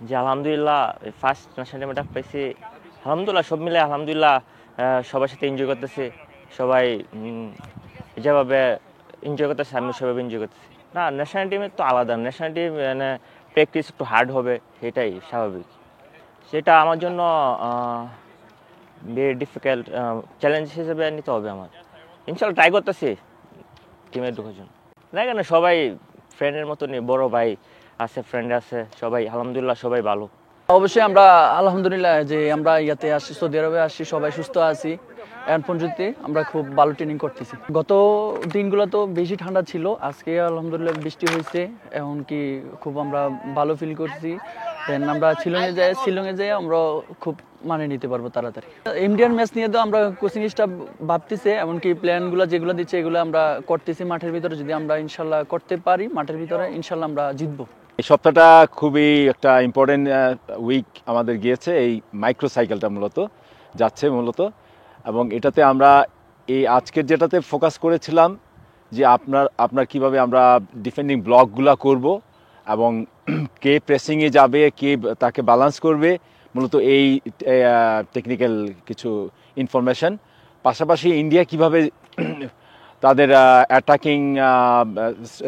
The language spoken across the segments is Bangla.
জি, আলহামদুলিল্লাহ ফার্স্ট ন্যাশনাল টিমে ডাক পাইছি। আলহামদুলিল্লাহ সব মিলে আলহামদুলিল্লাহ সবার সাথে এনজয় করতেছি। সবাই যেভাবে এনজয় করতেছে আমি সেভাবে এনজয় করতেছি। না, ন্যাশনাল টিমে তো আলাদা। ন্যাশনাল টিম মানে প্র্যাকটিস একটু হার্ড হবে, সেটাই স্বাভাবিক। সেটা আমার জন্য ভেরি ডিফিকাল্ট চ্যালেঞ্জ হিসেবে নিতে হবে আমার। ইনশাল্লাহ ট্রাই করতেছি টিমে ঢোকার জন্য। না কেন, সবাই ফ্রেন্ডের মতনই, বড় ভাই আছে, ফ্রেন্ড আছে, সবাই আলহামদুলিল্লাহ সবাই ভালো। অবশ্যই আমরা আলহামদুলিল্লাহ যে আমরা ইয়াতে আসি, সৌদি আরবে আসি, সবাই সুস্থ আছি। এখন পর্যন্ত আমরা খুব ভালো ট্রেনিং করতেছি। গত দিনগুলো তো বেশি ঠান্ডা ছিল, আজকে আলহামদুলিল্লাহ বৃষ্টি হয়েছে, এমনকি খুব আমরা ভালো ফিল করছি। দেন আমরা শিলংয়ে যাই আমরা খুব মানে নিতে পারবো তাড়াতাড়ি। ইন্ডিয়ান ম্যাচ নিয়ে তো আমরা কোচিং স্টাফ ভাবতেছে, এমনকি প্ল্যানগুলো যেগুলো দিচ্ছে এগুলো আমরা করতেছি মাঠের ভিতরে। যদি আমরা ইনশাল্লাহ করতে পারি মাঠের ভিতরে, ইনশাল্লাহ আমরা জিতবো। এই সপ্তাহটা খুবই একটা ইম্পর্টেন্ট উইক আমাদের গিয়েছে। এই মাইক্রো সাইকেলটা মূলত যাচ্ছে এবং এটাতে আমরা এই আজকের যেটাতে ফোকাস করেছিলাম যে আপনার কিভাবে আমরা ডিফেন্ডিং ব্লকগুলো করব এবং কে প্রেসিংয়ে যাবে, কে তাকে ব্যালেন্স করবে, মূলত এই টেকনিক্যাল কিছু ইনফরমেশন। পাশাপাশি ইন্ডিয়া কিভাবে তাদের অ্যাটাকিং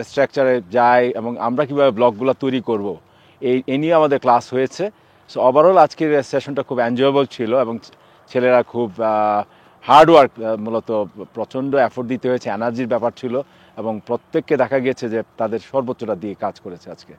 স্ট্রাকচারে যায় এবং আমরা কীভাবে ব্লকগুলো তৈরি করব, এই নিয়ে আমাদের ক্লাস হয়েছে। সো ওভারঅল আজকের সেশনটা খুব এনজয়েবল ছিল এবং ছেলেরা খুব হার্ডওয়ার্ক, মূলত প্রচণ্ড এফোর্ট দিতে হয়েছে, এনার্জির ব্যাপার ছিল এবং প্রত্যেককে দেখা গেছে যে তাদের সর্বোচ্চটা দিয়ে কাজ করেছে আজকে।